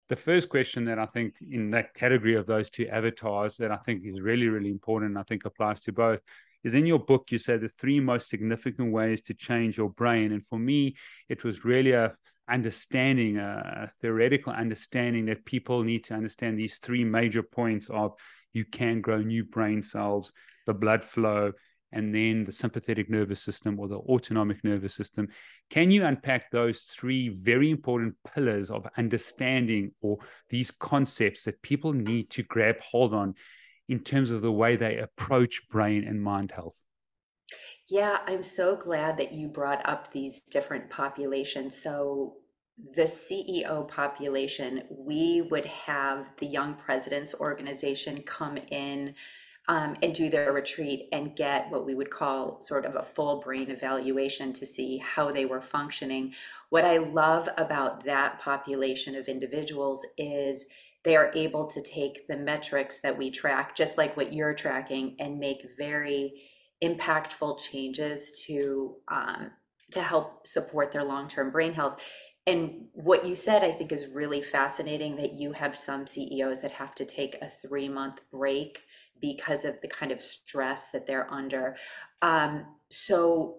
the first question that I think in that category of those two avatars that I think is really, really important, and I think applies to both, is in your book, you say the three most significant ways to change your brain. And for me, it was really a understanding, a theoretical understanding that people need to understand these three major points of you can grow new brain cells, the blood flow, and then the sympathetic nervous system or the autonomic nervous system. Can you unpack those three very important pillars of understanding, or these concepts that people need to grab hold on in terms of the way they approach brain and mind health? Yeah, I'm so glad that you brought up these different populations. So, the CEO population, we would have the Young Presidents Organization come in and do their retreat and get what we would call sort of a full brain evaluation to see how they were functioning. What I love about that population of individuals is they are able to take the metrics that we track, just like what you're tracking, and make very impactful changes to help support their long-term brain health. And what you said, I think, is really fascinating, that you have some CEOs that have to take a 3-month break because of the kind of stress that they're under. So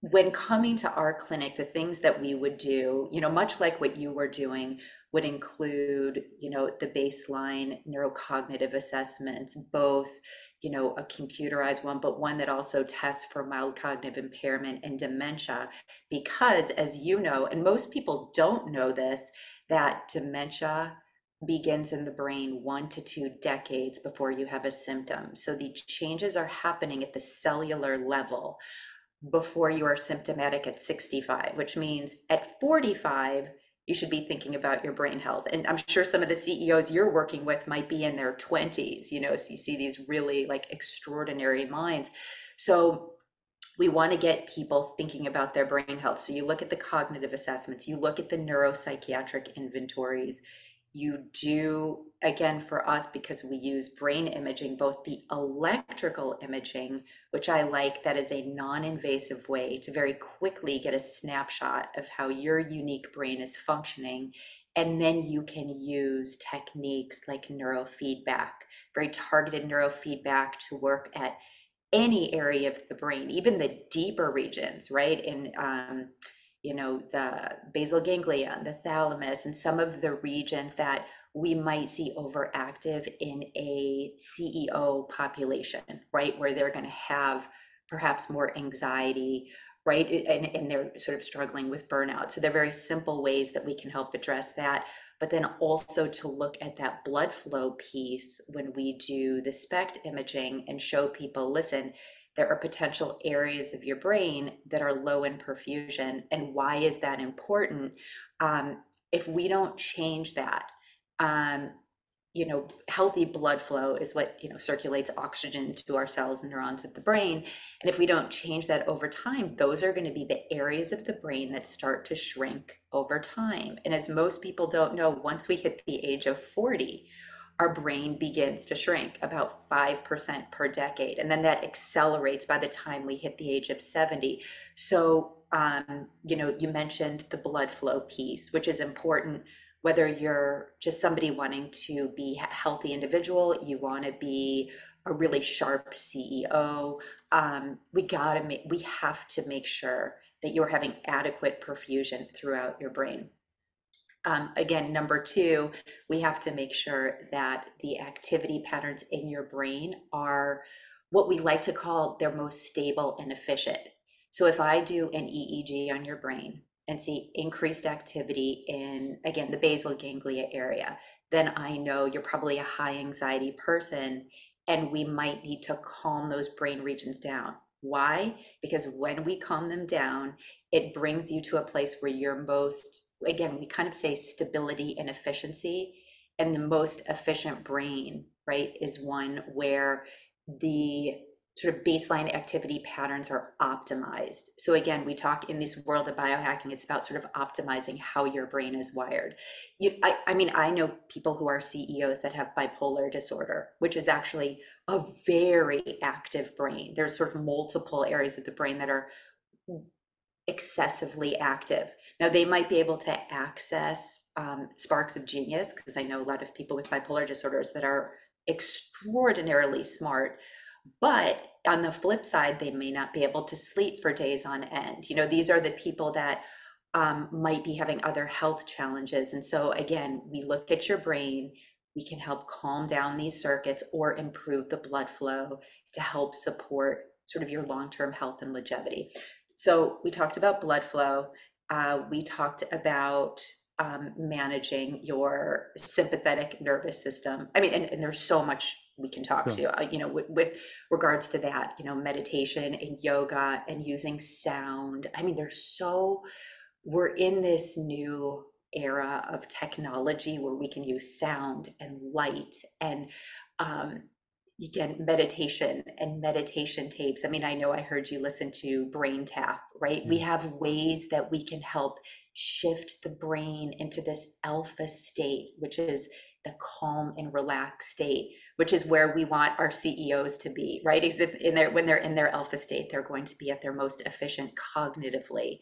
when coming to our clinic, the things that we would do, much like what you were doing, would include, the baseline neurocognitive assessments, both, a computerized one, but one that also tests for mild cognitive impairment and dementia. Because as you know, and most people don't know this, that dementia begins in the brain 1 to 2 decades before you have a symptom. So the changes are happening at the cellular level before you are symptomatic at 65, which means at 45, you should be thinking about your brain health. And I'm sure some of the CEOs you're working with might be in their 20s, so you see these really like extraordinary minds. So we want to get people thinking about their brain health. So you look at the cognitive assessments, you look at the neuropsychiatric inventories. You do, again, for us, because we use brain imaging, both the electrical imaging, which I like, that is a non-invasive way to very quickly get a snapshot of how your unique brain is functioning. And then you can use techniques like neurofeedback, very targeted neurofeedback, to work at any area of the brain, even the deeper regions, right? In the basal ganglia, the thalamus, and some of the regions that we might see overactive in a CEO population, right? Where they're going to have perhaps more anxiety, right? And they're sort of struggling with burnout. So they're very simple ways that we can help address that. But then also to look at that blood flow piece when we do the SPECT imaging and show people, listen, there are potential areas of your brain that are low in perfusion. And why is that important? If we don't change that, um, healthy blood flow is what, circulates oxygen to our cells and neurons of the brain. And if we don't change that over time, those are going to be the areas of the brain that start to shrink over time. And as most people don't know, once we hit the age of 40, our brain begins to shrink about 5% per decade. And then that accelerates by the time we hit the age of 70. So, you mentioned the blood flow piece, which is important, whether you're just somebody wanting to be a healthy individual, you want to be a really sharp CEO. We have to make sure that you're having adequate perfusion throughout your brain. Again, number two, we have to make sure that the activity patterns in your brain are what we like to call their most stable and efficient. So if I do an EEG on your brain and see increased activity in, again, the basal ganglia area, then I know you're probably a high anxiety person, and we might need to calm those brain regions down. Why? Because when we calm them down, it brings you to a place where you're most, again, we kind of say stability and efficiency. And the most efficient brain, right, is one where the sort of baseline activity patterns are optimized. So again, we talk in this world of biohacking, it's about sort of optimizing how your brain is wired. I mean, I know people who are CEOs that have bipolar disorder, which is actually a very active brain. There's sort of multiple areas of the brain that are excessively active. Now, they might be able to access sparks of genius, because I know a lot of people with bipolar disorders that are extraordinarily smart, but on the flip side, they may not be able to sleep for days on end. You know, these are the people that might be having other health challenges. And so, again, we look at your brain, we can help calm down these circuits or improve the blood flow to help support sort of your long-term health and longevity. So, we talked about blood flow. We talked about managing your sympathetic nervous system. I mean, and there's so much we can talk Sure. to, with regards to that, meditation and yoga and using sound. I mean, we're in this new era of technology where we can use sound and light and um, again, meditation and meditation tapes. I mean, I know I heard you listen to Brain Tap, right? We Yeah. have ways that we can help shift the brain into this alpha state, which is the calm and relaxed state, which is where we want our CEOs to be, right? When they're in their alpha state, they're going to be at their most efficient cognitively.